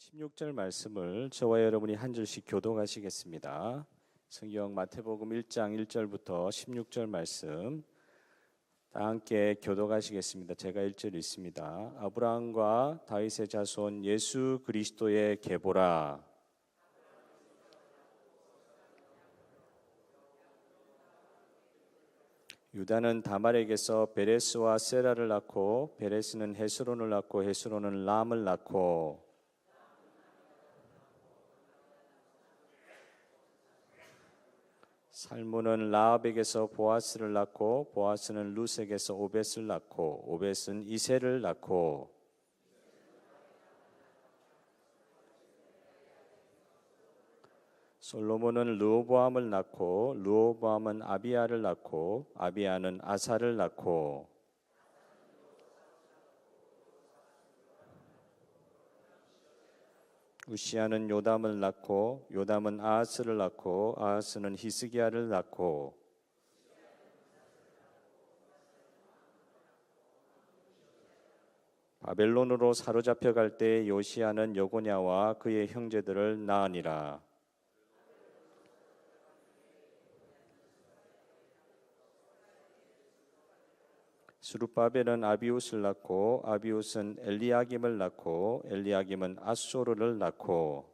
16절 말씀을 저와 여러분이 한 절씩 교독하시겠습니다. 성경 마태복음 1장 1절부터 16절 말씀 다 함께 교독하시겠습니다. 제가 1절 읽습니다. 아브라함과 다윗의 자손 예수 그리스도의 계보라. 유다는 다말에게서 베레스와 세라를 낳고 베레스는 헤스론을 낳고 헤스론은 람을 낳고 살문은 라합에게서 보아스를 낳고 보아스는 룻에게서 오벳을 낳고 오벳은 이새를 낳고 솔로몬은 르호보암을 낳고 르호보암은 아비야를 낳고 아비야는 아사를 낳고 우시야는 요담을 낳고 요담은 아하스를 낳고 아하스는 히스기야를 낳고 바벨론으로 사로잡혀 갈 때 요시야는 여고냐와 그의 형제들을 낳으니라. 스룹바벨은 아비웃을 낳고 아비웃은 엘리야김을 낳고 엘리야김은 아소르를 낳고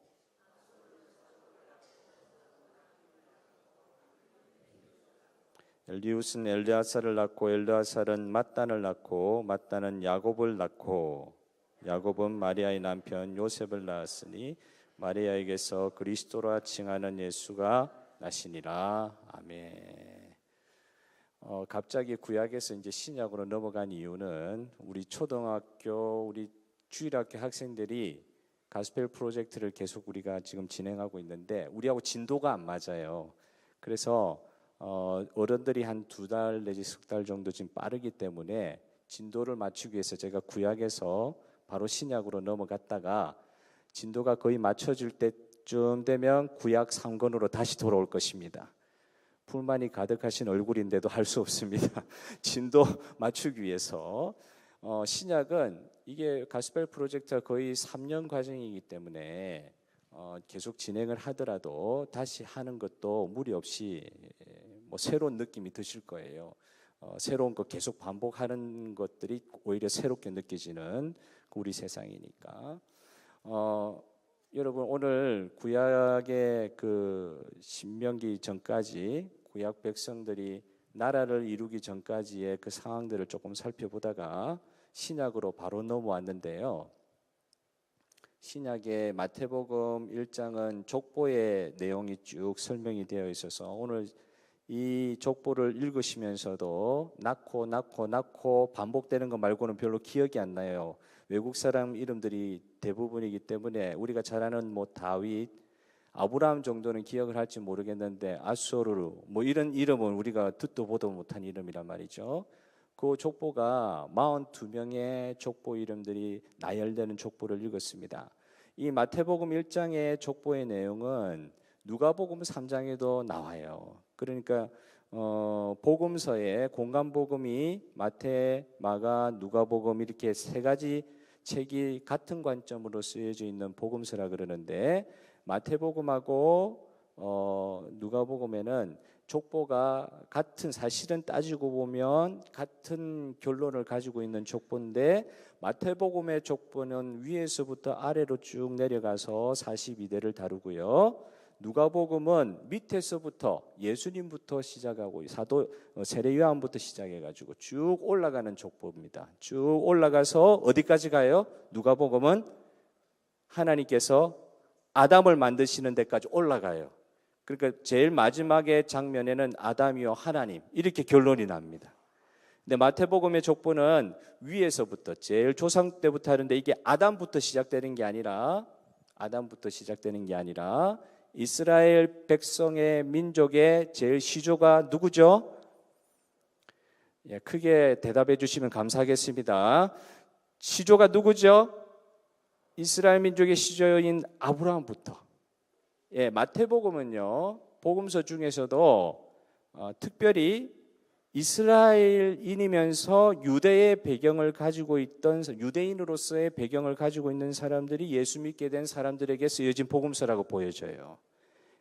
엘리웃은 엘르아살을 낳고 엘르아살은 mat단을 낳고 mat단은 야곱을 낳고 야곱은 마리아의 남편 요셉을 낳았으니 마리아에게서 그리스도라 칭하는 예수가 나시니라. 아멘. 갑자기 구약에서 이제 신약으로 넘어간 이유는 우리 초등학교, 우리 주일학교 학생들이 가스펠 프로젝트를 계속 우리가 지금 진행하고 있는데 우리하고 진도가 안 맞아요. 그래서 어른들이 한 2달 내지 석 달 정도 지금 빠르기 때문에 진도를 맞추기 위해서 제가 구약에서 바로 신약으로 넘어갔다가 진도가 거의 맞춰질 때쯤 되면 구약 3권으로 다시 돌아올 것입니다. 불만이 가득하신 얼굴인데도 할 수 없습니다. 진도 맞추기 위해서 신약은 이게 가스펠 프로젝트가 거의 3년 과정이기 때문에 계속 진행을 하더라도 다시 하는 것도 무리 없이 뭐 새로운 느낌이 드실 거예요. 새로운 거 계속 반복하는 것들이 오히려 새롭게 느껴지는 우리 세상이니까. 여러분 오늘 구약의 그 신명기 전까지 구약 백성들이 나라를 이루기 전까지의 그 상황들을 조금 살펴보다가 신약으로 바로 넘어왔는데요. 신약의 마태복음 1장은 족보의 내용이 쭉 설명이 되어 있어서 오늘 이 족보를 읽으시면서도 낳고 반복되는 것 말고는 별로 기억이 안 나요. 외국 사람 이름들이 대부분이기 때문에 우리가 잘 아는 뭐 다윗, 아브라함 정도는 기억을 할지 모르겠는데 아소르 뭐 이런 이름은 우리가 듣도 보도 못한 이름이란 말이죠. 그 족보가 42명의 족보 이름들이 나열되는 족보를 읽었습니다. 이 마태복음 1장의 족보의 내용은 누가복음 3장에도 나와요. 그러니까 복음서에 공간복음이 마태, 마가, 누가복음 이렇게 3가지 책이 같은 관점으로 쓰여져 있는 복음서라 그러는데 마태복음하고 누가복음에는 족보가 같은 사실은 따지고 보면 같은 결론을 가지고 있는 족보인데 마태복음의 족보는 위에서부터 아래로 쭉 내려가서 42대를 다루고요. 누가복음은 밑에서부터 예수님부터 시작하고 사도 세례 요한부터 시작해가지고 쭉 올라가는 족보입니다. 쭉 올라가서 어디까지 가요? 누가복음은 하나님께서 아담을 만드시는 데까지 올라가요. 그러니까 제일 마지막의 장면에는 아담이요 하나님 이렇게 결론이 납니다. 근데 마태복음의 족보는 위에서부터 제일 조상 때부터 하는데 이게 아담부터 시작되는 게 아니라 이스라엘 백성의 민족의 제일 시조가 누구죠? 예, 크게 대답해 주시면 감사하겠습니다. 시조가 누구죠? 이스라엘 민족의 시조인 아브라함부터. 예, 마태복음은요 복음서 중에서도 특별히 이스라엘인이면서 유대의 배경을 가지고 있던 유대인으로서의 배경을 가지고 있는 사람들이 예수 믿게 된 사람들에게 쓰여진 복음서라고 보여져요.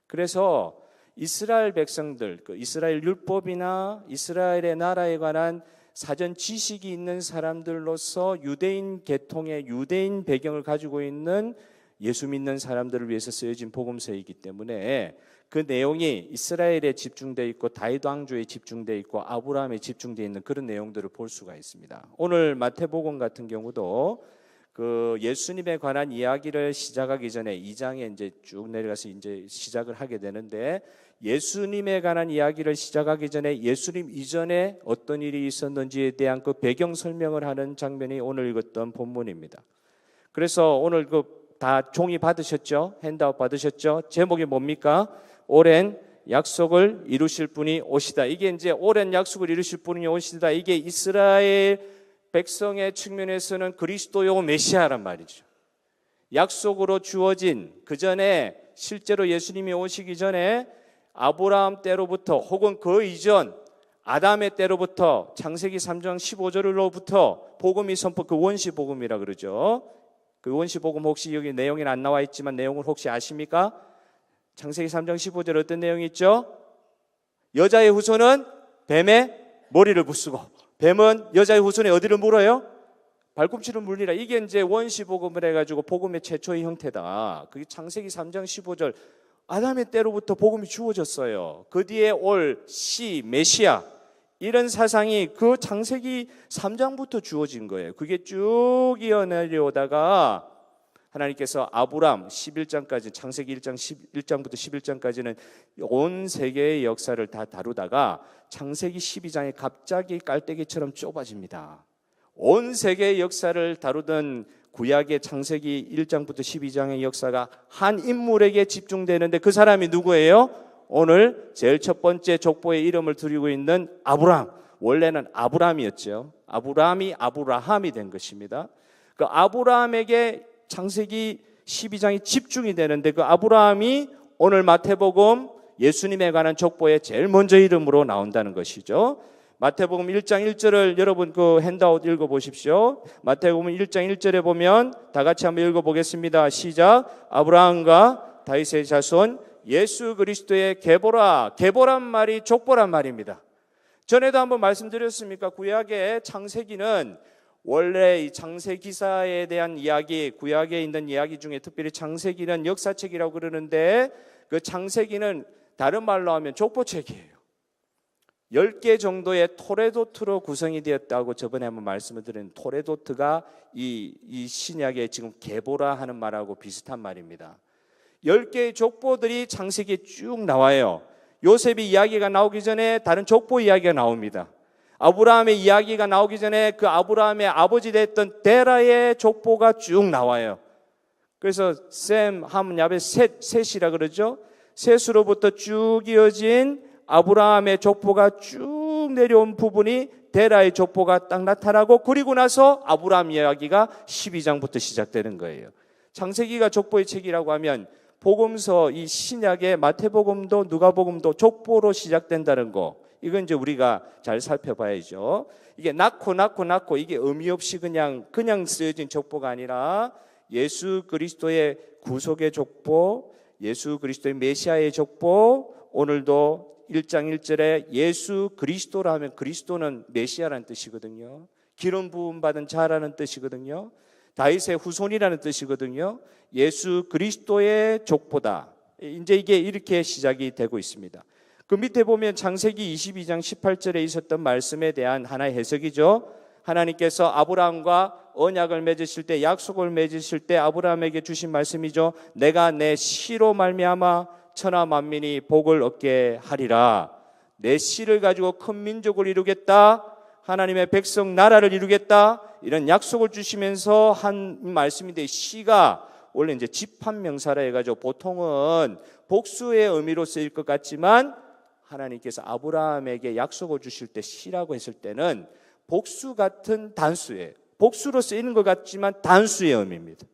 그래서 이스라엘 백성들, 이스라엘 율법이나 이스라엘의 나라에 관한 사전 지식이 있는 사람들로서 유대인 계통의 유대인 배경을 가지고 있는 예수 믿는 사람들을 위해서 쓰여진 복음서이기 때문에 그 내용이 이스라엘에 집중되어 있고 다윗 왕조에 집중되어 있고 아브라함에 집중되어 있는 그런 내용들을 볼 수가 있습니다. 오늘 마태복음 같은 경우도 그 예수님에 관한 이야기를 시작하기 전에 2장에 이제 쭉 내려가서 이제 시작을 하게 되는데, 예수님에 관한 이야기를 시작하기 전에 예수님 이전에 어떤 일이 있었는지에 대한 그 배경 설명을 하는 장면이 오늘 읽었던 본문입니다. 그래서 오늘 그 다 종이 받으셨죠? 핸드아웃 받으셨죠? 제목이 뭡니까? 오랜 약속을 이루실 분이 오시다. 이게 이제 오랜 약속을 이루실 분이 오시다. 이게 이스라엘 백성의 측면에서는 그리스도요 메시아란 말이죠. 약속으로 주어진 그 전에 실제로 예수님이 오시기 전에 아브라함 때로부터 혹은 그 이전 아담의 때로부터 창세기 3장 15절로부터 복음이 선포, 그 원시복음이라 그러죠. 그 원시복음 혹시 여기 내용이 안 나와 있지만 내용을 혹시 아십니까? 창세기 3장 15절 어떤 내용이 있죠? 여자의 후손은 뱀의 머리를 부수고, 뱀은 여자의 후손의 어디를 물어요? 발꿈치를 물리라. 이게 이제 원시복음을 해가지고 복음의 최초의 형태다. 그게 창세기 3장 15절 아담의 때로부터 복음이 주어졌어요. 그 뒤에 올 시 메시아 이런 사상이 그 창세기 3장부터 주어진 거예요. 그게 쭉 이어내려오다가 하나님께서 아브람 11장까지, 창세기 1장부터 11장까지는 온 세계의 역사를 다 다루다가 창세기 12장에 갑자기 깔때기처럼 좁아집니다. 온 세계의 역사를 다루던 구약의 창세기 1장부터 12장의 역사가 한 인물에게 집중되는데 그 사람이 누구예요? 오늘 제일 첫 번째 족보의 이름을 드리고 있는 아브람. 원래는 아브람이었죠. 아브람이 아브라함이 된 것입니다. 그 아브라함에게 창세기 12장이 집중이 되는데 그 아브라함이 오늘 마태복음 예수님에 관한 족보에 제일 먼저 이름으로 나온다는 것이죠. 마태복음 1장 1절을 여러분 그 핸드아웃 읽어보십시오. 마태복음 1장 1절에 보면 다 같이 한번 읽어보겠습니다. 시작. 아브라함과 다윗의 자손 예수 그리스도의 계보라. 계보란 말이 족보란 말입니다. 전에도 한번 말씀드렸습니까? 구약의 창세기는 원래 이 창세기사에 대한 이야기, 구약에 있는 이야기 중에 특별히 창세기는 역사책이라고 그러는데 그 창세기는 다른 말로 하면 족보책이에요. 10개 정도의 토레도트로 구성이 되었다고 저번에 한번 말씀을 드린 토레도트가 이 신약의 지금 계보라 하는 말하고 비슷한 말입니다. 10개의 족보들이 창세기에 쭉 나와요. 요셉의 이야기가 나오기 전에 다른 족보 이야기가 나옵니다. 아브라함의 이야기가 나오기 전에 그 아브라함의 아버지 됐던 데라의 족보가 쭉 나와요. 그래서 셈, 함, 야벳, 셋이라 그러죠. 셋으로부터 쭉 이어진 아브라함의 족보가 쭉 내려온 부분이 데라의 족보가 딱 나타나고, 그리고 나서 아브라함 이야기가 12장부터 시작되는 거예요. 창세기가 족보의 책이라고 하면 복음서, 이 신약의 마태복음도 누가복음도 족보로 시작된다는 거, 이건 이제 우리가 잘 살펴봐야죠. 이게 낳고 이게 의미 없이 그냥 쓰여진 족보가 아니라 예수 그리스도의 구속의 족보, 예수 그리스도의 메시아의 족보. 오늘도 1장 1절에 예수 그리스도라 하면 그리스도는 메시아라는 뜻이거든요. 기름 부음 받은 자라는 뜻이거든요. 다윗의 후손이라는 뜻이거든요. 예수 그리스도의 족보다. 이제 이게 이렇게 시작이 되고 있습니다. 그 밑에 보면 창세기 22장 18절에 있었던 말씀에 대한 하나의 해석이죠. 하나님께서 아브라함과 언약을 맺으실 때, 약속을 맺으실 때 아브라함에게 주신 말씀이죠. 내가 내 씨로 말미암아 천하 만민이 복을 얻게 하리라. 내 씨를 가지고 큰 민족을 이루겠다. 하나님의 백성 나라를 이루겠다. 이런 약속을 주시면서 한 말씀인데, 씨가 원래 이제 집합명사라 해가지고 보통은 복수의 의미로 쓰일 것 같지만 하나님께서 아브라함에게 약속을 주실 때 씨라고 했을 때는 복수 같은 단수예요. 복수로 쓰이는 것 같지만 단수의 의미입니다.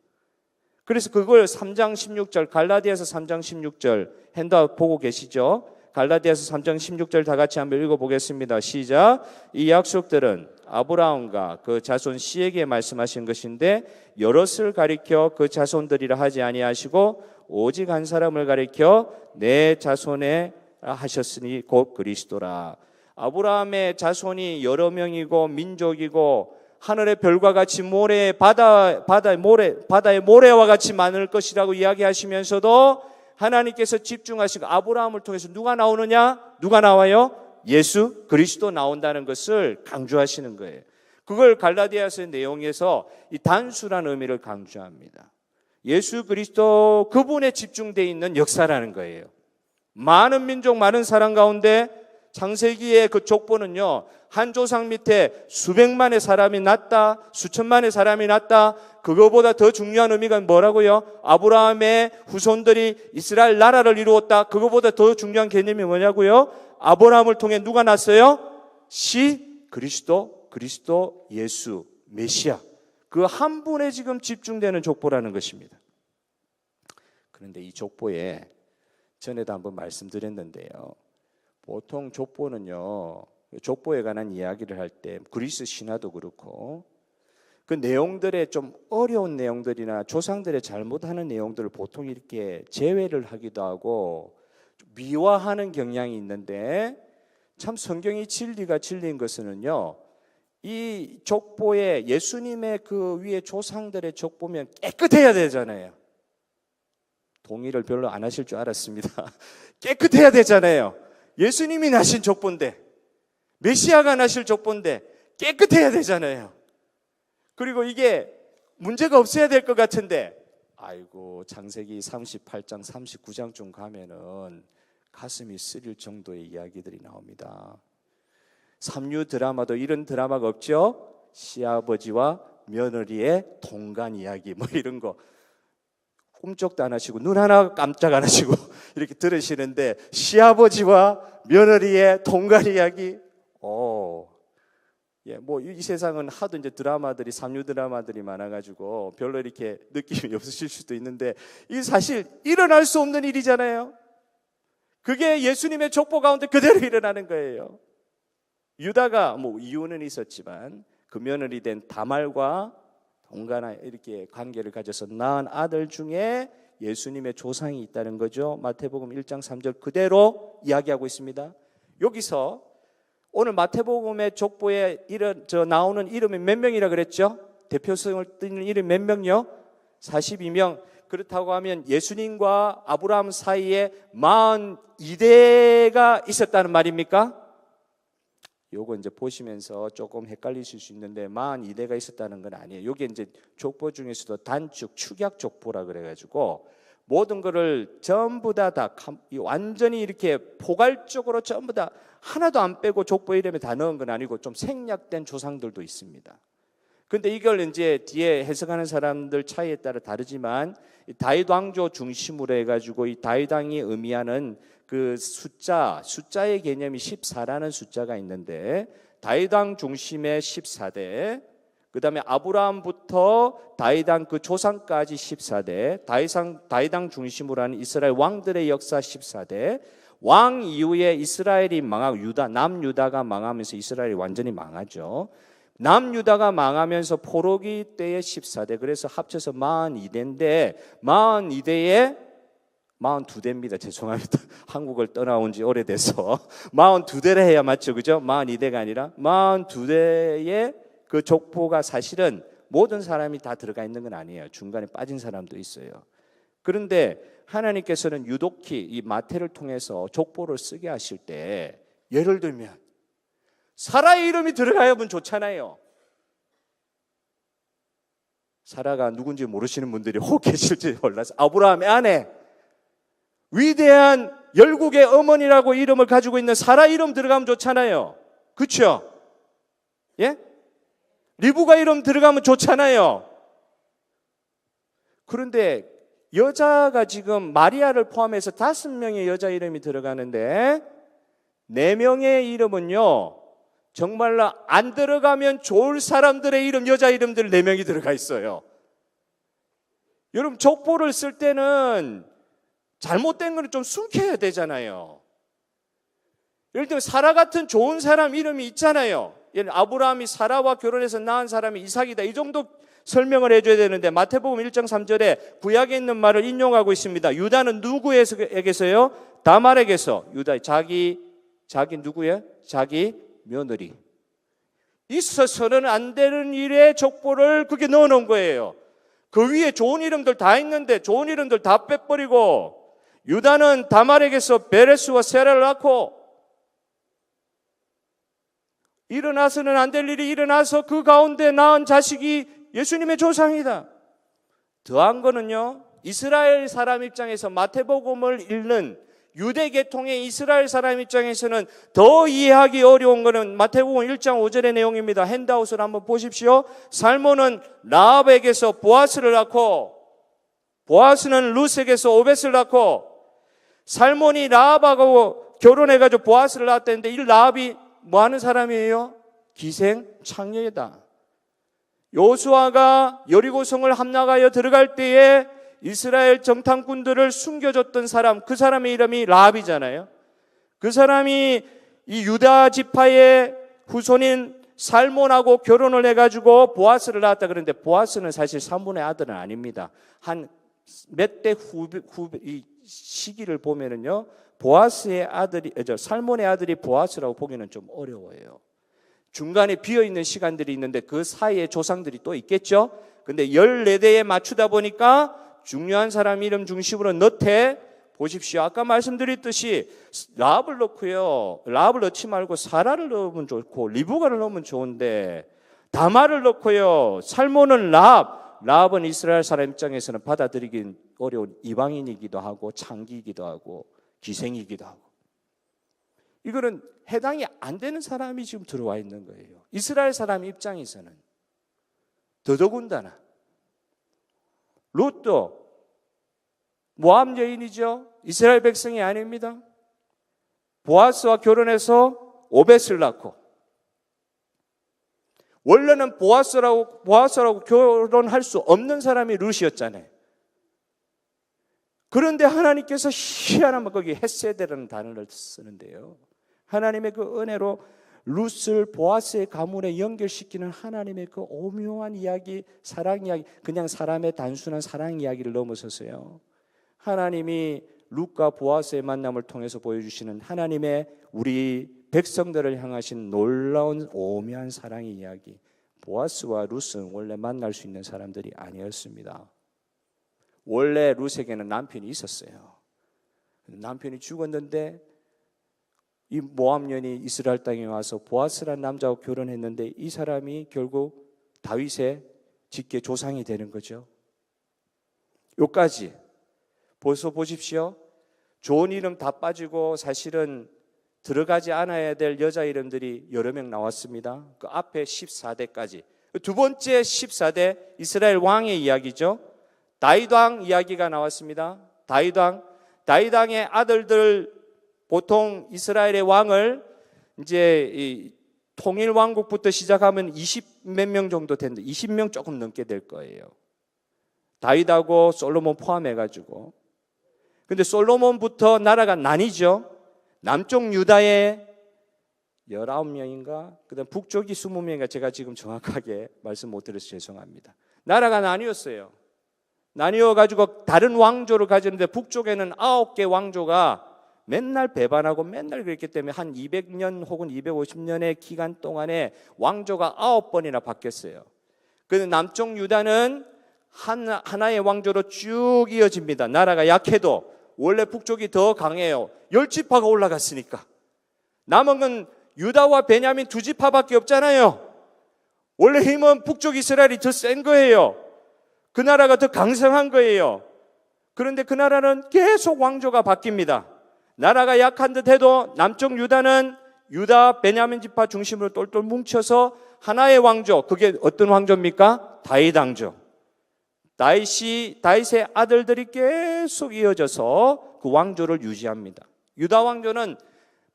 그래서 그걸 3장 16절 갈라디아서 3장 16절 핸드아웃 보고 계시죠? 갈라디아서 3장 16절 다 같이 한번 읽어보겠습니다. 시작. 이 약속들은 아브라함과 그 자손 씨에게 말씀하신 것인데 여럿을 가리켜 그 자손들이라 하지 아니하시고 오직 한 사람을 가리켜 내 자손에 하셨으니 곧 그리스도라. 아브라함의 자손이 여러 명이고 민족이고 하늘의 별과 같이 바다의 모래와 같이 많을 것이라고 이야기하시면서도 하나님께서 집중하시고 아브라함을 통해서 누가 나오느냐? 누가 나와요? 예수 그리스도 나온다는 것을 강조하시는 거예요. 그걸 갈라디아서의 내용에서 이 단수라는 의미를 강조합니다. 예수 그리스도 그분에 집중되어 있는 역사라는 거예요. 많은 민족, 많은 사람 가운데 창세기의 그 족보는요, 한 조상 밑에 수백만의 사람이 났다, 수천만의 사람이 났다. 그거보다 더 중요한 의미가 뭐라고요? 아브라함의 후손들이 이스라엘 나라를 이루었다. 그거보다 더 중요한 개념이 뭐냐고요? 아브라함을 통해 누가 났어요? 그리스도 예수 메시아, 그 한 분에 지금 집중되는 족보라는 것입니다. 그런데 이 족보에 전에도 한번 말씀드렸는데요, 보통 족보는요, 족보에 관한 이야기를 할 때 그리스 신화도 그렇고 그 내용들의 좀 어려운 내용들이나 조상들의 잘못하는 내용들을 보통 이렇게 제외를 하기도 하고 미화하는 경향이 있는데, 참 성경이 진리가 진리인 것은요, 이 족보에 예수님의 그 위에 조상들의 족보면 깨끗해야 되잖아요. 동의를 별로 안 하실 줄 알았습니다. 깨끗해야 되잖아요. 예수님이 나신 족보인데, 메시아가 나실 족보인데 깨끗해야 되잖아요. 그리고 이게 문제가 없어야 될 것 같은데, 아이고 창세기 38장 39장쯤 가면은 가슴이 쓰릴 정도의 이야기들이 나옵니다. 삼류 드라마도 이런 드라마가 없죠? 시아버지와 며느리의 동간 이야기 뭐 이런 거 꿈쩍도 안 하시고 눈 하나 깜짝 안 하시고 이렇게 들으시는데, 시아버지와 며느리의 동간 이야기, 뭐 이 세상은 하도 이제 드라마들이, 삼류 드라마들이 많아가지고 별로 이렇게 느낌이 없으실 수도 있는데, 이게 사실 일어날 수 없는 일이잖아요. 그게 예수님의 족보 가운데 그대로 일어나는 거예요. 유다가 뭐 이유는 있었지만 그 며느리 된 다말과 동간아 이렇게 관계를 가져서 낳은 아들 중에 예수님의 조상이 있다는 거죠. 마태복음 1장 3절 그대로 이야기하고 있습니다. 여기서 오늘 마태복음의 족보에 나오는 이름이 몇 명이라 그랬죠? 대표성을 띠는 이름 몇 명요? 42명. 그렇다고 하면 예수님과 아브라함 사이에 42대가 있었다는 말입니까? 요거 이제 보시면서 조금 헷갈리실 수 있는데 42대가 있었다는 건 아니에요. 요게 이제 족보 중에서도 단축 축약 족보라 그래가지고 모든 거를 전부 다 완전히 이렇게 포괄적으로 전부 다 하나도 안 빼고 족보 이름에 다 넣은 건 아니고 좀 생략된 조상들도 있습니다. 근데 이걸 이제 뒤에 해석하는 사람들 차이에 따라 다르지만 다윗 왕조 중심으로 해가지고 이 다윗 왕이 의미하는 그 숫자의 개념이 14라는 숫자가 있는데, 다윗 왕 중심의 14대, 그 다음에 아브라함부터 다윗 왕 그 조상까지 14대, 다윗 왕 중심으로 하는 이스라엘 왕들의 역사 14대, 왕 이후에 이스라엘이 망하고 남유다가 망하면서 이스라엘이 완전히 망하죠. 남유다가 망하면서 포로기 때의 14대, 그래서 합쳐서 42대인데 42대에 42대입니다. 죄송합니다. 한국을 떠나온 지 오래돼서 42대를 해야 맞죠, 그죠? 42대가 아니라 42대의 그 족보가 사실은 모든 사람이 다 들어가 있는 건 아니에요. 중간에 빠진 사람도 있어요. 그런데 하나님께서는 유독히 이 마태를 통해서 족보를 쓰게 하실 때, 예를 들면 사라의 이름이 들어가야면 좋잖아요. 사라가 누군지 모르시는 분들이 혹 계실지 몰라서 아브라함의 아내, 위대한 열국의 어머니라고 이름을 가지고 있는 사라 이름 들어가면 좋잖아요. 그렇죠? 예? 리브가 이름 들어가면 좋잖아요. 그런데 여자가 지금 마리아를 포함해서 5명의 여자 이름이 들어가는데 4명의 이름은요, 정말로 안 들어가면 좋을 사람들의 이름, 여자 이름들 4명이 들어가 있어요. 여러분, 족보를 쓸 때는 잘못된 거는 좀 숨겨야 되잖아요. 예를 들면 사라 같은 좋은 사람 이름이 있잖아요. 예를 아브라함이 사라와 결혼해서 낳은 사람이 이삭이다. 이 정도 설명을 해줘야 되는데 마태복음 1장 3절에 구약에 있는 말을 인용하고 있습니다. 유다는 누구에게서요? 다말에게서. 유다 자기 누구예요? 자기 며느리. 있어서는 안 되는 일에 족보를 그게 넣어놓은 거예요. 그 위에 좋은 이름들 다 있는데 좋은 이름들 다 빼버리고 유다는 다말에게서 베레스와 세라를 낳고 일어나서는 안 될 일이 일어나서 그 가운데 낳은 자식이 예수님의 조상이다. 더한 거는요, 이스라엘 사람 입장에서 마태복음을 읽는 유대계통의 이스라엘 사람 입장에서는 더 이해하기 어려운 거는 마태복음 1장 5절의 내용입니다. 핸드아웃을 한번 보십시오. 살몬은 라합에게서 보아스를 낳고 보아스는 룻에게서 오벳을 낳고 살몬이 라합하고 결혼해가지고 보아스를 낳았다는데 이 라합이 뭐 하는 사람이에요? 기생 창녀이다. 요수아가 여리고성을 함락하여 들어갈 때에 이스라엘 정탐꾼들을 숨겨줬던 사람, 그 사람의 이름이 라합이잖아요. 그 사람이 이 유다 지파의 후손인 살몬하고 결혼을 해가지고 보아스를 낳았다. 그런데 보아스는 사실 살몬의 아들은 아닙니다. 한 몇 대 후배 이 시기를 보면은요, 살몬의 아들이 보아스라고 보기는 좀 어려워요. 중간에 비어있는 시간들이 있는데 그 사이에 조상들이 또 있겠죠. 근데 14대에 맞추다 보니까 중요한 사람 이름 중심으로 넣되 보십시오. 아까 말씀드렸듯이 라합을 넣고요. 라합을 넣지 말고 사라를 넣으면 좋고 리브가를 넣으면 좋은데 다말을 넣고요. 살몬은 라합은 이스라엘 사람 입장에서는 받아들이긴 어려운 이방인이기도 하고 창기이기도 하고 기생이기도 하고 이거는 해당이 안 되는 사람이 지금 들어와 있는 거예요. 이스라엘 사람 입장에서는 더더군다나 룻도 모압 여인이죠. 이스라엘 백성이 아닙니다. 보아스와 결혼해서 오벳을 낳고 원래는 보아스라고 결혼할 수 없는 사람이 룻이었잖아요. 그런데 하나님께서 희한하면 거기 헤세드라는 단어를 쓰는데요. 하나님의 그 은혜로 룻을 보아스의 가문에 연결시키는 하나님의 그 오묘한 이야기, 사랑 이야기, 그냥 사람의 단순한 사랑 이야기를 넘어서서요. 하나님이 룻과 보아스의 만남을 통해서 보여주시는 하나님의 우리 백성들을 향하신 놀라운 오묘한 사랑의 이야기. 보아스와 룻은 원래 만날 수 있는 사람들이 아니었습니다. 원래 룻에게는 남편이 있었어요. 남편이 죽었는데 이 모압 여인이 이스라엘 땅에 와서 보아스라는 남자와 결혼했는데 이 사람이 결국 다윗의 직계 조상이 되는 거죠. 여기까지 벌써 보십시오. 좋은 이름 다 빠지고 사실은 들어가지 않아야 될 여자 이름들이 여러 명 나왔습니다. 그 앞에 14대까지. 두 번째 14대 이스라엘 왕의 이야기죠. 다윗 왕 이야기가 나왔습니다. 다윗 왕의 아들들 보통 이스라엘의 왕을 이제 이 통일 왕국부터 시작하면 20 몇 명 정도 되는데 20명 조금 넘게 될 거예요. 다윗하고 솔로몬 포함해가지고. 근데 솔로몬부터 나라가 나뉘죠. 남쪽 유다에 19명인가? 그 다음 북쪽이 20명인가? 제가 지금 정확하게 말씀 못 드려서 죄송합니다. 나라가 나뉘었어요. 나뉘어가지고 다른 왕조를 가졌는데 북쪽에는 9개 왕조가 맨날 배반하고 맨날 그랬기 때문에 한 200년 혹은 250년의 기간 동안에 왕조가 9번이나 바뀌었어요. 그런데 남쪽 유다는 하나의 왕조로 쭉 이어집니다. 나라가 약해도 원래 북쪽이 더 강해요. 10지파가 올라갔으니까. 남은 건 유다와 베냐민 2지파밖에 없잖아요. 원래 힘은 북쪽 이스라엘이 더 센 거예요. 그 나라가 더 강성한 거예요. 그런데 그 나라는 계속 왕조가 바뀝니다. 나라가 약한 듯 해도 남쪽 유다는 유다 베냐민 지파 중심으로 똘똘 뭉쳐서 하나의 왕조, 그게 어떤 왕조입니까? 다윗 왕조. 다윗의 아들들이 계속 이어져서 그 왕조를 유지합니다. 유다 왕조는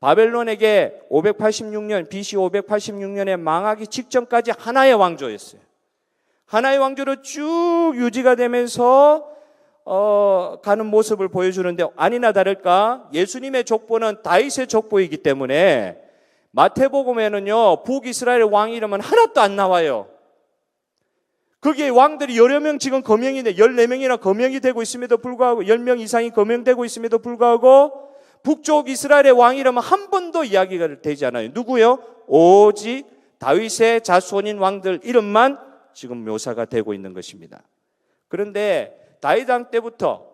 바벨론에게 586년, BC 586년에 망하기 직전까지 하나의 왕조였어요. 하나의 왕조로 쭉 유지가 되면서 가는 모습을 보여주는데 아니나 다를까 예수님의 족보는 다윗의 족보이기 때문에 마태복음에는요 북이스라엘 왕 이름은 하나도 안 나와요. 거기에 왕들이 여러 명 지금 거명이 돼 14명이나 거명이 되고 있음에도 불구하고 10명 이상이 거명되고 있음에도 불구하고 북쪽 이스라엘의 왕 이름은 한 번도 이야기가 되지 않아요. 누구요? 오직 다윗의 자손인 왕들 이름만 지금 묘사가 되고 있는 것입니다. 그런데 다윗왕 때부터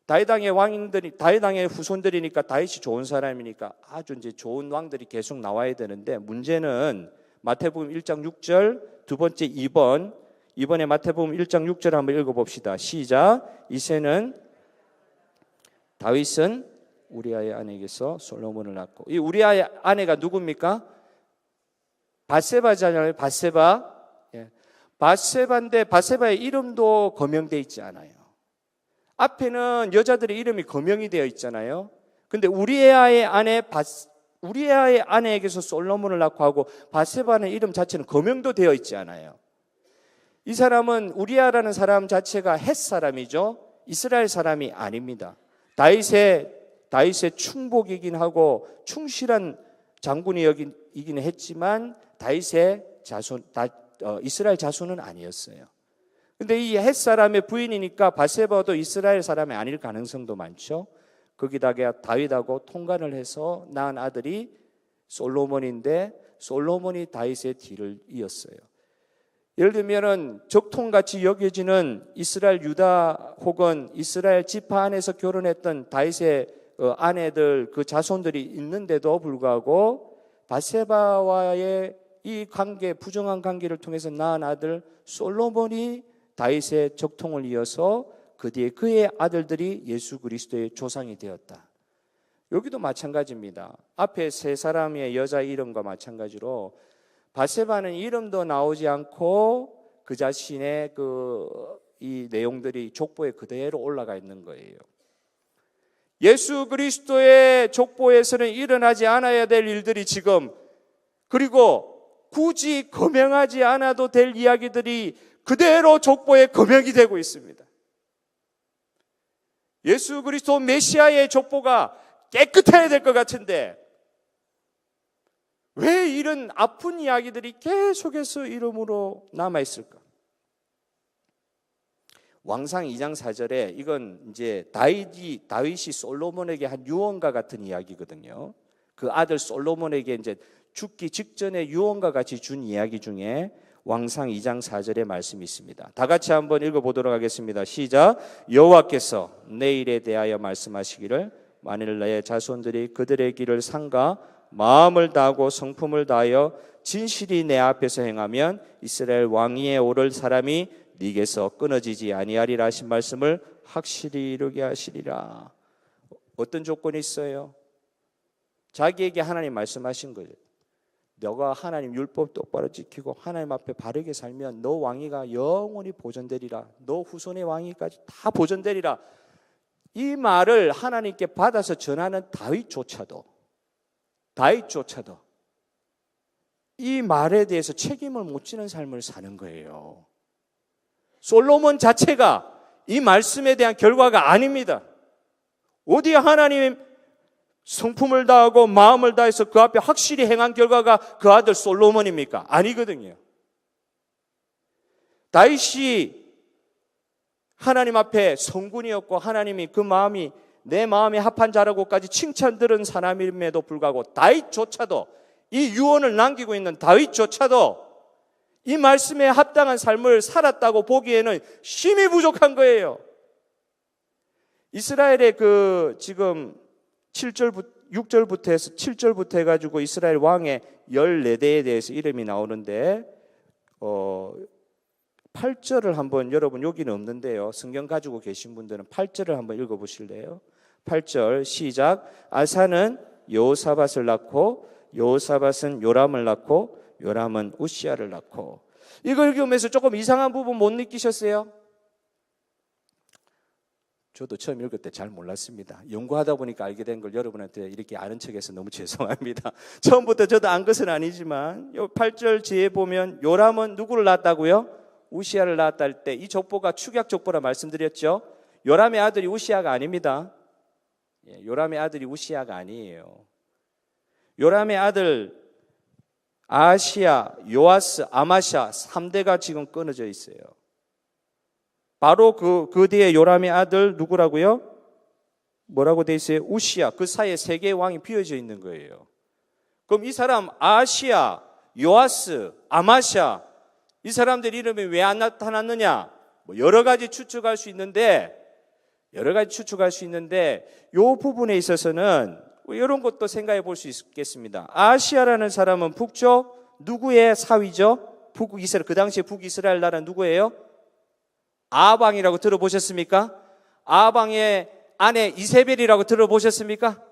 다윗왕의 왕인들이 다윗왕의 후손들이니까 다윗이 좋은 사람이니까 아주 이제 좋은 왕들이 계속 나와야 되는데 문제는 마태복음 1장 6절 두 번째 2번에 마태복음 1장 6절 한번 읽어봅시다. 시작. 이새는 다윗은 우리아의 아내에게서 솔로몬을 낳고 이 우리아의 아내가 누굽니까? 밧세바잖아요. 밧세바. 밧세바인데 밧세바의 이름도 거명되어 있지 않아요. 앞에는 여자들의 이름이 거명이 되어 있잖아요. 근데 우리아의 아내에게서 솔로몬을 낳고 하고 밧세바는 이름 자체는 거명도 되어 있지 않아요. 이 사람은 우리아라는 사람 자체가 헷 사람이죠. 이스라엘 사람이 아닙니다. 다윗의 충복이긴 하고 충실한 장군이긴 했지만 다윗의 자손 이스라엘 자손은 아니었어요. 근데 이 헷 사람의 부인이니까 밧세바도 이스라엘 사람이 아닐 가능성도 많죠. 거기다가 다윗하고 통관을 해서 낳은 아들이 솔로몬인데 솔로몬이 다윗의 뒤를 이었어요. 예를 들면은 적통같이 여겨지는 이스라엘 유다 혹은 이스라엘 지파 안에서 결혼했던 다윗의 아내들 그 자손들이 있는데도 불구하고 밧세바와의 이 관계 부정한 관계를 통해서 낳은 아들 솔로몬이 다윗의 적통을 이어서 그 뒤에 그의 아들들이 예수 그리스도의 조상이 되었다. 여기도 마찬가지입니다. 앞에 세 사람의 여자 이름과 마찬가지로 밧세바는 이름도 나오지 않고 그 자신의 이 내용들이 족보에 그대로 올라가 있는 거예요. 예수 그리스도의 족보에서는 일어나지 않아야 될 일들이 지금 그리고 굳이 거명하지 않아도 될 이야기들이 그대로 족보에 거명이 되고 있습니다. 예수 그리스도 메시아의 족보가 깨끗해야 될 것 같은데 왜 이런 아픈 이야기들이 계속해서 이름으로 남아있을까? 왕상 2장 4절에 이건 이제 다윗이 솔로몬에게 한 유언과 같은 이야기거든요. 그 아들 솔로몬에게 이제 죽기 직전에 유언과 같이 준 이야기 중에 왕상 2장 4절의 말씀이 있습니다. 다 같이 한번 읽어보도록 하겠습니다. 시작. 여호와께서 내 일에 대하여 말씀하시기를 만일 내 자손들이 그들의 길을 삼가 마음을 다하고 성품을 다하여 진실이 내 앞에서 행하면 이스라엘 왕위에 오를 사람이 네게서 끊어지지 아니하리라 하신 말씀을 확실히 이루게 하시리라. 어떤 조건이 있어요? 자기에게 하나님 말씀하신 거예요. 너가 하나님 율법 똑바로 지키고 하나님 앞에 바르게 살면 너 왕위가 영원히 보존되리라. 너 후손의 왕위까지 다 보존되리라. 이 말을 하나님께 받아서 전하는 다윗조차도 이 말에 대해서 책임을 못 지는 삶을 사는 거예요. 솔로몬 자체가 이 말씀에 대한 결과가 아닙니다. 어디 하나님 성품을 다하고 마음을 다해서 그 앞에 확실히 행한 결과가 그 아들 솔로몬입니까? 아니거든요. 다윗이 하나님 앞에 성군이었고 하나님이 그 마음이 내 마음에 합한 자라고까지 칭찬 들은 사람임에도 불구하고 다윗조차도 이 유언을 남기고 있는 다윗조차도 이 말씀에 합당한 삶을 살았다고 보기에는 심히 부족한 거예요. 이스라엘의 지금 6절부터 해서 7절부터 해가지고 이스라엘 왕의 14대에 대해서 이름이 나오는데 8절을 한번 여러분 여기는 없는데요. 성경 가지고 계신 분들은 8절을 한번 읽어보실래요? 8절 시작. 아사는 여호사밧을 낳고 여호사밧은 요람을 낳고 요람은 우시야를 낳고. 이걸 읽으면서 조금 이상한 부분 못 느끼셨어요? 저도 처음 읽을 때 잘 몰랐습니다. 연구하다 보니까 알게 된 걸 여러분한테 이렇게 아는 척해서 너무 죄송합니다. 처음부터 저도 안 것은 아니지만 8절 뒤에 보면 요람은 누구를 낳았다고요? 우시야를 낳았다 할 때 이 족보가 축약 족보라 말씀드렸죠. 요람의 아들이 우시야가 아닙니다. 요람의 아들이 우시야가 아니에요. 요람의 아들 아하시야, 요아스, 아마샤 3대가 지금 끊어져 있어요. 바로 그 뒤에 요람의 아들 누구라고요? 뭐라고 돼 있어요? 우시야. 그 사이에 3개의 왕이 비어져 있는 거예요. 그럼 이 사람 아하시야, 요아스, 아마샤 이 사람들 이름이 왜 안 나타났느냐? 여러 가지 추측할 수 있는데 이 부분에 있어서는 이런 것도 생각해 볼 수 있겠습니다. 아하시야라는 사람은 북쪽 누구의 사위죠? 북이스라엘, 그 당시에 북이스라엘 나라는 누구예요? 아방이라고 들어보셨습니까? 아방의 아내 이세벨이라고 들어보셨습니까?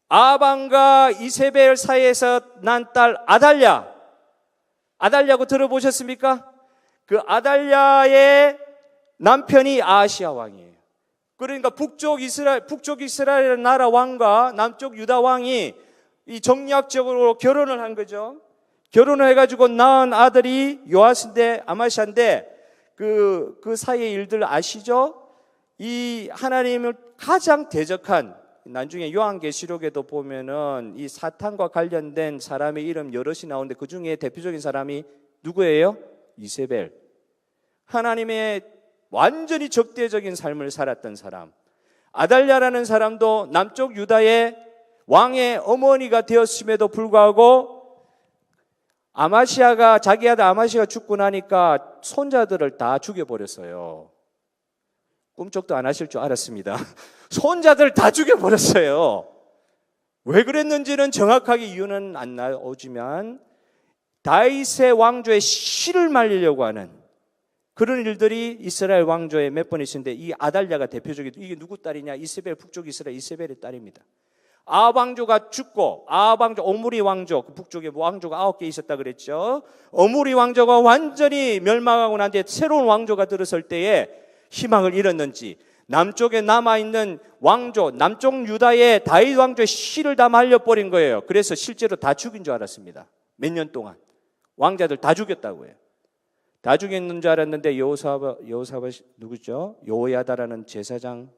아방과 이세벨 사이에서 난 딸 아달랴고 들어보셨습니까? 그 아달랴의 남편이 아하시야 왕이에요. 그러니까 북쪽 이스라엘 나라 왕과 남쪽 유다 왕이 이 정략적으로 결혼을 한 거죠. 결혼을 해가지고 낳은 아들이 요아스인데 아마샤인데 그 사이의 일들 아시죠? 이 하나님을 가장 대적한, 나중에 요한계시록에도 보면은 이 사탄과 관련된 사람의 이름 여럿이 나오는데 그 중에 대표적인 사람이 누구예요? 이세벨. 하나님의 완전히 적대적인 삶을 살았던 사람. 아달랴라는 사람도 남쪽 유다의 왕의 어머니가 되었음에도 불구하고 아마시아가, 자기 아들 아마시아가 죽고 나니까 손자들을 다 죽여버렸어요. 꿈쩍도 안 하실 줄 알았습니다. 손자들 다 죽여버렸어요. 왜 그랬는지는 정확하게 이유는 안 나오지만 다윗의 왕조의 씨를 말리려고 하는 그런 일들이 이스라엘 왕조에 몇 번 있었는데 이 아달랴가 대표적인, 이게 누구 딸이냐? 이세벨, 북쪽 이스라엘 이세벨의 딸입니다. 아합 왕조가 죽고, 아합 왕조, 오므리 왕조, 그 북쪽에 왕조가 9개 있었다 그랬죠. 오므리 왕조가 완전히 멸망하고 난 뒤에 새로운 왕조가 들어설 때에 희망을 잃었는지 남쪽에 남아있는 왕조, 남쪽 유다의 다윗 왕조의 씨를 다 말려버린 거예요. 그래서 실제로 다 죽인 줄 알았습니다. 몇 년 동안 왕자들 다 죽였다고 해요. 다 죽였는 줄 알았는데 여호사밧 누구죠? 여호야다라는 제사장이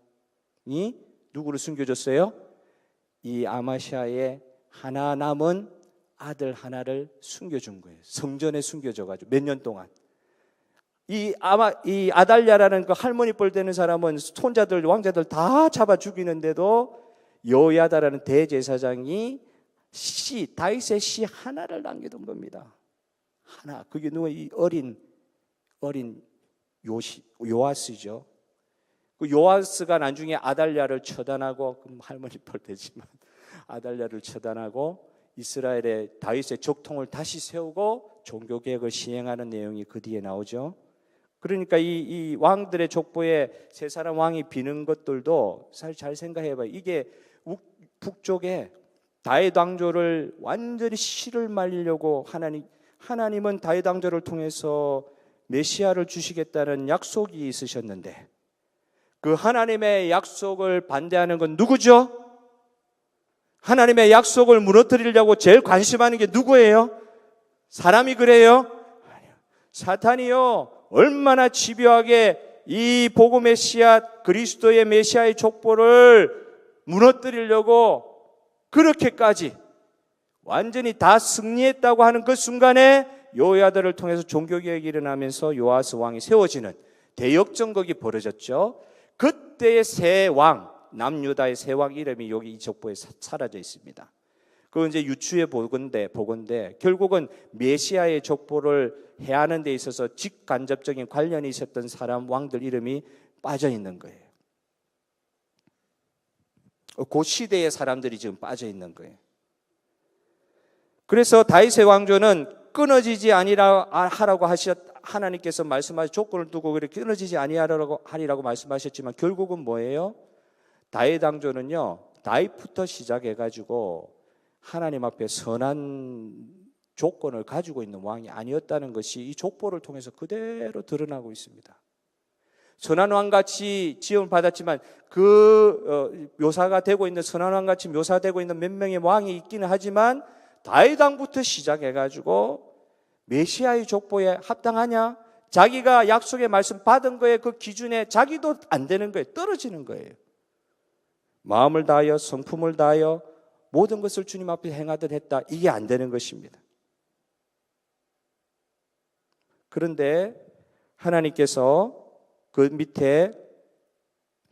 누구를 숨겨줬어요? 이 아마시아의 하나 남은 아들 하나를 숨겨준 거예요. 성전에 숨겨줘가지고 몇 년 동안. 이 아달랴라는 그 할머니 뻘 되는 사람은 손자들, 왕자들 다 잡아 죽이는데도 여호야다라는 대제사장이 다윗의 씨 하나를 남겨둔 겁니다. 하나. 그게 누구? 이 어린 요아스죠. 그 요아스가 나중에 아달랴를 처단하고, 할머니 뻘 되지만 아달랴를 처단하고 이스라엘의 다윗의 적통을 다시 세우고 종교 개혁을 시행하는 내용이 그 뒤에 나오죠. 그러니까 이 왕들의 족보에 세 사람 왕이 비는 것들도 사실 잘 생각해봐요. 이게 북쪽에 다윗 왕조를 완전히 씨를 말리려고 하나님은 다윗 왕조를 통해서 메시아를 주시겠다는 약속이 있으셨는데 그 하나님의 약속을 반대하는 건 누구죠? 하나님의 약속을 무너뜨리려고 제일 관심하는 게 누구예요? 사람이 그래요? 아니요. 사탄이요. 얼마나 집요하게 이 복음 메시아, 그리스도의 메시아의 족보를 무너뜨리려고 그렇게까지 완전히 다 승리했다고 하는 그 순간에 여호야다를 통해서 종교개혁이 일어나면서 요아스 왕이 세워지는 대역전극이 벌어졌죠. 그때의 세 왕, 남유다의 세 왕 이름이 여기 이 족보에 사라져 있습니다. 그건 이제 유추의 보건데 결국은 메시아의 족보를 해하는 데 있어서 직간접적인 관련이 있었던 사람, 왕들 이름이 빠져 있는 거예요. 그 시대의 사람들이 지금 빠져 있는 거예요. 그래서 다윗의 왕조는 끊어지지 아니하라고 하나님께서 말씀하신 조건을 두고 그렇게 끊어지지 아니하리라고 말씀하셨지만 결국은 뭐예요? 다윗 왕조는요, 다윗부터 시작해가지고 하나님 앞에 선한 조건을 가지고 있는 왕이 아니었다는 것이 이 족보를 통해서 그대로 드러나고 있습니다. 선한 왕같이 지음을 받았지만 묘사가 되고 있는, 선한 왕같이 묘사되고 있는 몇 명의 왕이 있기는 하지만 다윗 왕부터 시작해가지고 메시아의 족보에 합당하냐? 자기가 약속의 말씀 받은 거에 그 기준에 자기도 안 되는 거예요. 떨어지는 거예요. 마음을 다하여 성품을 다하여 모든 것을 주님 앞에 행하듯 했다. 이게 안 되는 것입니다. 그런데 하나님께서 그 밑에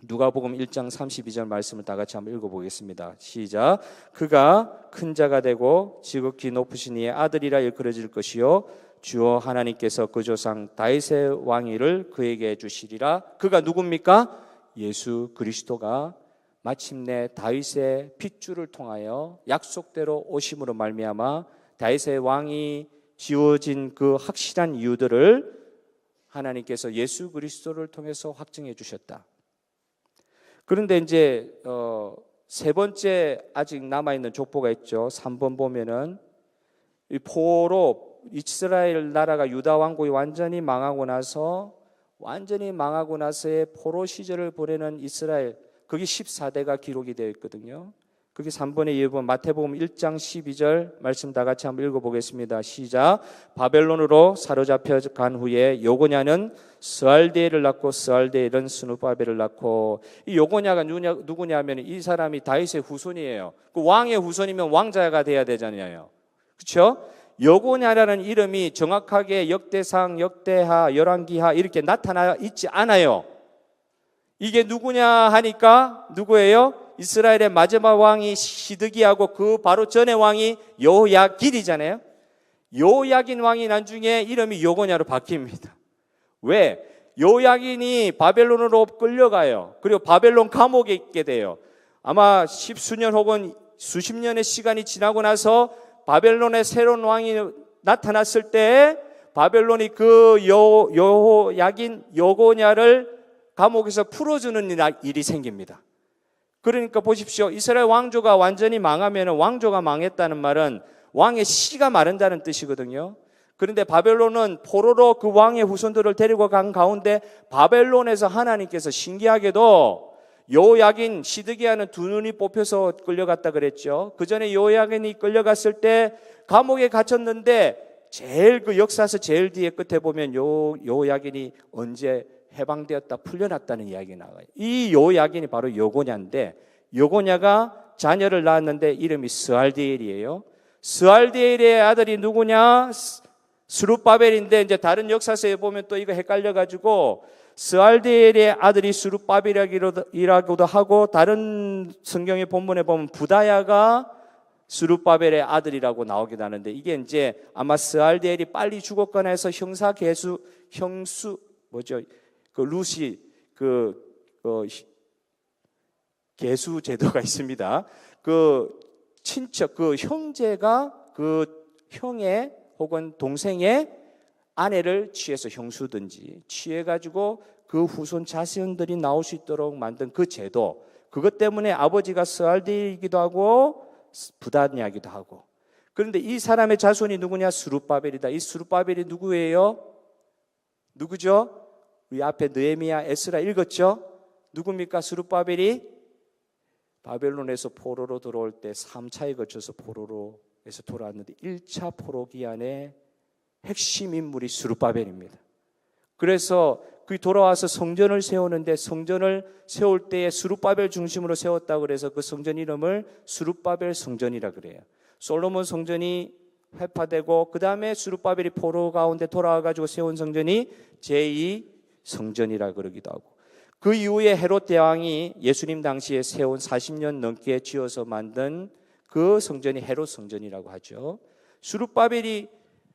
누가복음 1장 32절 말씀을 다 같이 한번 읽어보겠습니다. 시작. 그가 큰 자가 되고 지극히 높으신 이의 아들이라 일컬어질 것이요 주여 하나님께서 그 조상 다윗의 왕위를 그에게 주시리라. 그가 누굽니까? 예수 그리스도가 마침내 다윗의 핏줄을 통하여 약속대로 오심으로 말미암아 다윗의 왕이 지어진 그 확실한 이유들을 하나님께서 예수 그리스도를 통해서 확증해 주셨다. 그런데 이제 세 번째 아직 남아있는 족보가 있죠. 3번 보면은 이 포로 이스라엘 나라가 유다 왕국이 완전히 망하고 나서의 포로 시절을 보내는 이스라엘, 그게 14대가 기록이 되어 있거든요. 그게 3번에 이어본 마태복음 1장 12절 말씀 다 같이 한번 읽어보겠습니다. 시작. 바벨론으로 사로잡혀 간 후에 요고냐는 스알디엘을 낳고 스알디엘은 스누바벨을 낳고, 이 요고냐가 누구냐면 이 사람이 다윗의 후손이에요. 그 왕의 후손이면 왕자가 돼야 되잖아요. 그렇죠? 요고냐라는 이름이 정확하게 역대상, 역대하, 열왕기하 이렇게 나타나 있지 않아요. 이게 누구냐 하니까 누구예요? 이스라엘의 마지막 왕이 시드기야고 그 바로 전에 왕이 여호야긴이잖아요. 여호야긴 왕이 나중에 이름이 요고냐로 바뀝니다. 왜? 여호야긴이 바벨론으로 끌려가요. 그리고 바벨론 감옥에 있게 돼요. 아마 십수년 혹은 수십 년의 시간이 지나고 나서 바벨론의 새로운 왕이 나타났을 때 바벨론이 그 여호야긴 요고냐를 감옥에서 풀어주는 일이 생깁니다. 그러니까 보십시오. 이스라엘 왕조가 완전히 망하면 왕조가 망했다는 말은 왕의 씨가 마른다는 뜻이거든요. 그런데 바벨론은 포로로 그 왕의 후손들을 데리고 간 가운데 바벨론에서 하나님께서 신기하게도 여호야긴 시드기야는 두 눈이 뽑혀서 끌려갔다 그랬죠. 그 전에 여호야긴이 끌려갔을 때 감옥에 갇혔는데 제일 그 역사에서 제일 뒤에 끝에 보면 여호야긴이 언제 해방되었다 풀려났다는 이야기가 나와요. 이 여호야긴이 바로 요고냐인데, 요고냐가 자녀를 낳았는데 이름이 스알디엘이에요. 스알디엘의 아들이 누구냐? 스룹바벨인데, 이제 다른 역사서에 보면 또 이거 헷갈려가지고 스알디엘의 아들이 스룹바벨이라고도 하고, 다른 성경의 본문에 보면 부다야가 스룹바벨의 아들이라고 나오기도 하는데, 이게 이제 아마 스알디엘이 빨리 죽었거나 해서 계수 제도가 있습니다. 그 친척, 그 형제가 그 형의 혹은 동생의 아내를 취해서 형수든지 취해가지고 그 후손 자손들이 나올 수 있도록 만든 그 제도, 그것 때문에 아버지가 스알디이기도 하고 부다냐기도 하고. 그런데 이 사람의 자손이 누구냐? 스룹바벨이다. 이 스룹바벨이 누구예요? 누구죠? 우리 앞에 느헤미야, 에스라 읽었죠? 누굽니까? 스룹바벨이 바벨론에서 포로로 들어올 때 3차에 거쳐서 포로로에서 돌아왔는데 1차 포로 기간에 핵심 인물이 스룹바벨입니다. 그래서 그 돌아와서 성전을 세우는데, 성전을 세울 때에 스룹바벨 중심으로 세웠다고 그래서 그 성전 이름을 스룹바벨 성전이라 그래요. 솔로몬 성전이 회파되고 그 다음에 스룹바벨이 포로 가운데 돌아와가지고 세운 성전이 제2 성전이라 그러기도 하고, 그 이후에 헤롯 대왕이 예수님 당시에 세운 40년 넘게 지어서 만든 그 성전이 헤롯 성전이라고 하죠. 스룹바벨이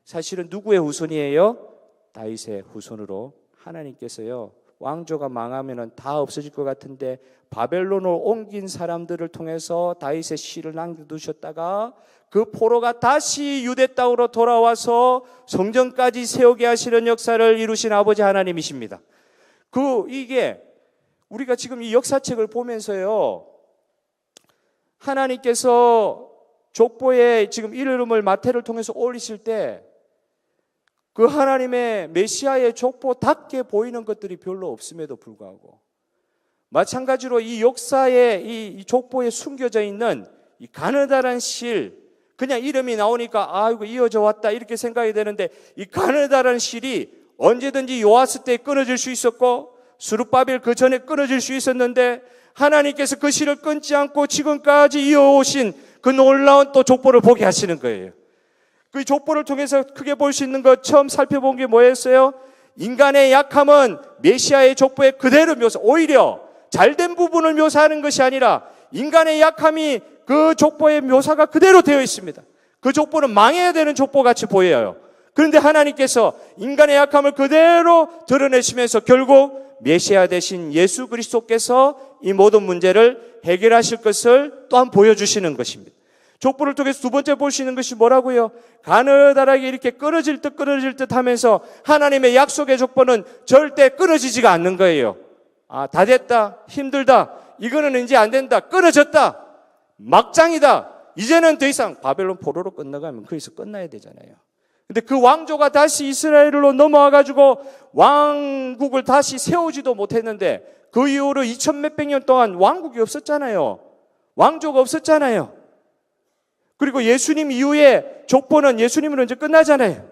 사실은 누구의 후손이에요? 다윗의 후손으로 하나님께서요, 왕조가 망하면 다 없어질 것 같은데 바벨론으로 옮긴 사람들을 통해서 다윗의 씨를 남겨두셨다가 그 포로가 다시 유대 땅으로 돌아와서 성전까지 세우게 하시는 역사를 이루신 아버지 하나님이십니다. 이게 우리가 지금 이 역사책을 보면서요, 하나님께서 족보에 지금 이름을 마태를 통해서 올리실 때 그 하나님의 메시아의 족보답게 보이는 것들이 별로 없음에도 불구하고, 마찬가지로 이 역사의 이 족보에 숨겨져 있는 이 가느다란 실, 그냥 이름이 나오니까 아이고 이어져 왔다 이렇게 생각이 되는데, 이 가느다란 실이 언제든지 요아스 때 끊어질 수 있었고 스룹바벨 그 전에 끊어질 수 있었는데 하나님께서 그 실을 끊지 않고 지금까지 이어오신 그 놀라운 또 족보를 보게 하시는 거예요. 그 족보를 통해서 크게 볼 수 있는 것 처음 살펴본 게 뭐였어요? 인간의 약함은 메시아의 족보에 그대로 오히려 잘된 부분을 묘사하는 것이 아니라 인간의 약함이 그 족보의 묘사가 그대로 되어 있습니다. 그 족보는 망해야 되는 족보같이 보여요. 그런데 하나님께서 인간의 약함을 그대로 드러내시면서 결국 메시아 되신 예수 그리스도께서 이 모든 문제를 해결하실 것을 또한 보여주시는 것입니다. 족보를 통해서 두 번째 볼 수 있는 것이 뭐라고요? 가느다랗게 이렇게 끊어질 듯 하면서 하나님의 약속의 족보는 절대 끊어지지가 않는 거예요. 다 됐다, 힘들다, 이거는 이제 안 된다, 끊어졌다, 막장이다, 이제는 더 이상 바벨론 포로로 끝나가면 거기서 끝나야 되잖아요. 근데 그 왕조가 다시 이스라엘로 넘어와가지고 왕국을 다시 세우지도 못했는데 그 이후로 2000 몇백 년 동안 왕국이 없었잖아요. 왕조가 없었잖아요. 그리고 예수님 이후에 족보는 예수님으로 이제 끝나잖아요.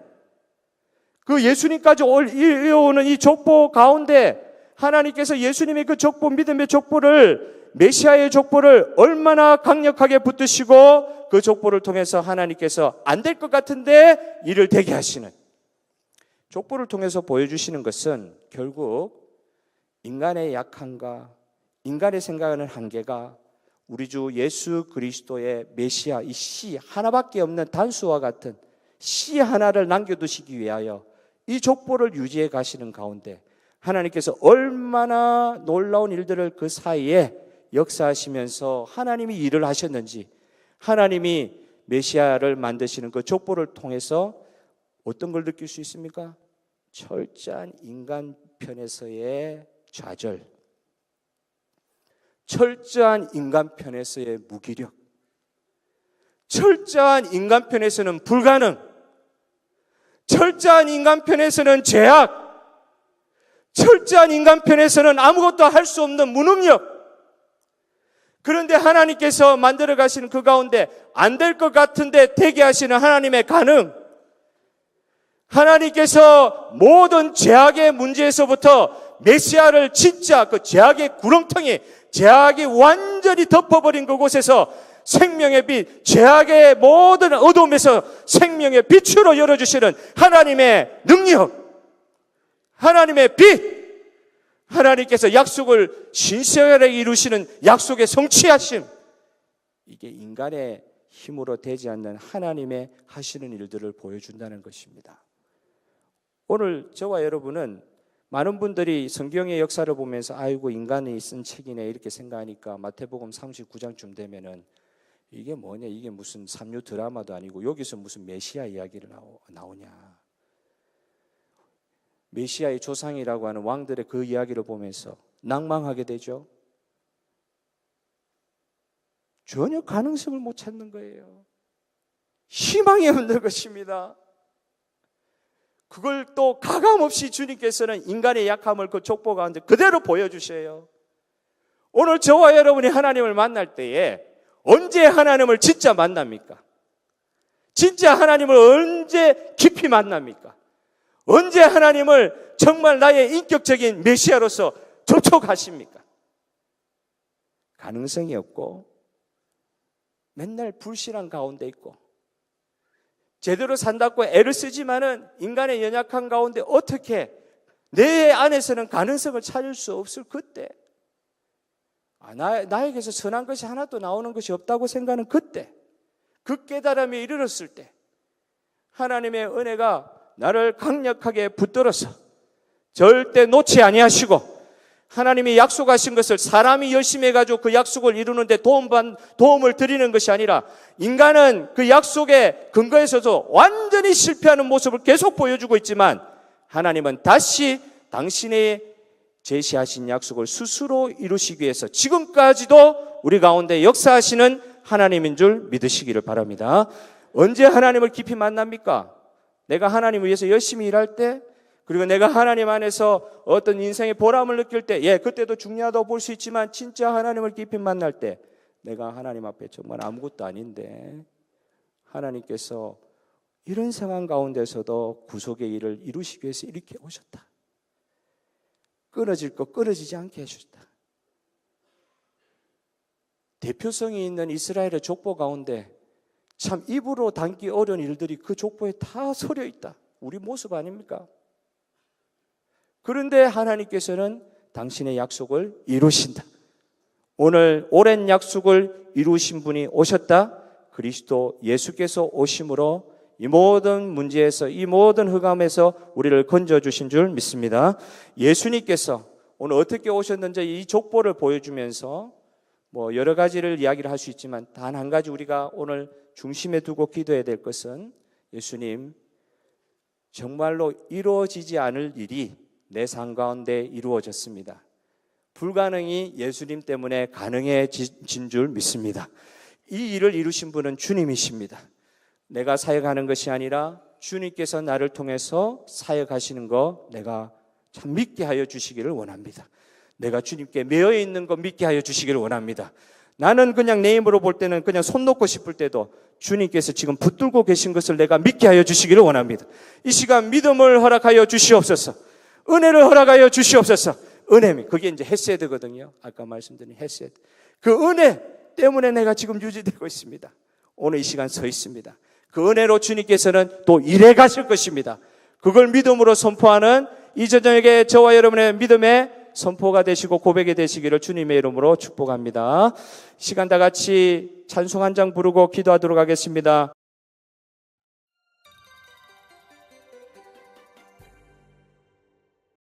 그 예수님까지 이어오는 이 족보 가운데 하나님께서 예수님의 그 족보, 믿음의 족보를, 메시아의 족보를 얼마나 강력하게 붙드시고 그 족보를 통해서 하나님께서 안 될 것 같은데 일을 되게 하시는, 족보를 통해서 보여주시는 것은 결국 인간의 약함과 인간의 생각하는 한계가 우리 주 예수 그리스도의 메시아 이 씨 하나밖에 없는 단수와 같은 씨 하나를 남겨두시기 위하여 이 족보를 유지해 가시는 가운데 하나님께서 얼마나 놀라운 일들을 그 사이에 역사하시면서 하나님이 일을 하셨는지, 하나님이 메시아를 만드시는 그 족보를 통해서 어떤 걸 느낄 수 있습니까? 철저한 인간 편에서의 좌절, 철저한 인간 편에서의 무기력, 철저한 인간 편에서는 불가능, 철저한 인간 편에서는 죄악, 철저한 인간 편에서는 아무것도 할 수 없는 무능력. 그런데 하나님께서 만들어 가시는 그 가운데 안 될 것 같은데 되게 하시는 하나님의 가능, 하나님께서 모든 죄악의 문제에서부터 메시아를 진짜 그 죄악의 구렁텅이, 죄악이 완전히 덮어버린 그곳에서 생명의 빛, 죄악의 모든 어둠에서 생명의 빛으로 열어주시는 하나님의 능력, 하나님의 빛, 하나님께서 약속을 신실하게 이루시는 약속의 성취하심, 이게 인간의 힘으로 되지 않는 하나님의 하시는 일들을 보여준다는 것입니다. 오늘 저와 여러분은 많은 분들이 성경의 역사를 보면서 아이고 인간이 쓴 책이네 이렇게 생각하니까 마태복음 39장쯤 되면은 이게 뭐냐, 이게 무슨 삼류 드라마도 아니고 여기서 무슨 메시아 이야기를 나오냐, 메시아의 조상이라고 하는 왕들의 그 이야기를 보면서 낭망하게 되죠. 전혀 가능성을 못 찾는 거예요. 희망이 없는 것입니다. 그걸 또 가감없이 주님께서는 인간의 약함을 그 족보 가운데 그대로 보여주셔요. 오늘 저와 여러분이 하나님을 만날 때에 언제 하나님을 진짜 만납니까? 진짜 하나님을 언제 깊이 만납니까? 언제 하나님을 정말 나의 인격적인 메시아로서 접촉하십니까? 가능성이 없고 맨날 불신앙 가운데 있고 제대로 산다고 애를 쓰지만은 인간의 연약한 가운데 어떻게 내 안에서는 가능성을 찾을 수 없을 그때, 나에게서 선한 것이 하나도 나오는 것이 없다고 생각하는 그때, 그 깨달음에 이르렀을 때 하나님의 은혜가 나를 강력하게 붙들어서 절대 놓지 아니하시고 하나님이 약속하신 것을 사람이 열심히 해가지고 그 약속을 이루는데 도움을 드리는 것이 아니라 인간은 그 약속의 근거에서도 완전히 실패하는 모습을 계속 보여주고 있지만 하나님은 다시 당신의 제시하신 약속을 스스로 이루시기 위해서 지금까지도 우리 가운데 역사하시는 하나님인 줄 믿으시기를 바랍니다. 언제 하나님을 깊이 만납니까? 내가 하나님을 위해서 열심히 일할 때, 그리고 내가 하나님 안에서 어떤 인생의 보람을 느낄 때, 그때도 중요하다고 볼 수 있지만 진짜 하나님을 깊이 만날 때, 내가 하나님 앞에 정말 아무것도 아닌데 하나님께서 이런 상황 가운데서도 구속의 일을 이루시기 위해서 이렇게 오셨다. 끊어질 것 끊어지지 않게 해주셨다. 대표성이 있는 이스라엘의 족보 가운데 참 입으로 담기 어려운 일들이 그 족보에 다 서려 있다. 우리 모습 아닙니까? 그런데 하나님께서는 당신의 약속을 이루신다. 오늘 오랜 약속을 이루신 분이 오셨다. 그리스도 예수께서 오심으로 이 모든 문제에서, 이 모든 흑암에서 우리를 건져주신 줄 믿습니다. 예수님께서 오늘 어떻게 오셨는지 이 족보를 보여주면서 여러 가지를 이야기를 할 수 있지만 단 한 가지 우리가 오늘 중심에 두고 기도해야 될 것은, 예수님, 정말로 이루어지지 않을 일이 내 삶 가운데 이루어졌습니다. 불가능이 예수님 때문에 가능해진 줄 믿습니다. 이 일을 이루신 분은 주님이십니다. 내가 사역하는 것이 아니라 주님께서 나를 통해서 사역하시는 거 내가 참 믿게 하여 주시기를 원합니다. 내가 주님께 매여 있는 거 믿게 하여 주시기를 원합니다. 나는 그냥 내 힘으로 볼 때는 그냥 손 놓고 싶을 때도 주님께서 지금 붙들고 계신 것을 내가 믿게 하여 주시기를 원합니다. 이 시간 믿음을 허락하여 주시옵소서. 은혜를 허락하여 주시옵소서. 은혜, 그게 이제 헤세드거든요. 아까 말씀드린 헤세드. 그 은혜 때문에 내가 지금 유지되고 있습니다. 오늘 이 시간 서 있습니다. 그 은혜로 주님께서는 또 일해 가실 것입니다. 그걸 믿음으로 선포하는 이 저녁에 저와 여러분의 믿음의 선포가 되시고 고백이 되시기를 주님의 이름으로 축복합니다. 시간 다 같이 찬송 한 장 부르고 기도하도록 하겠습니다.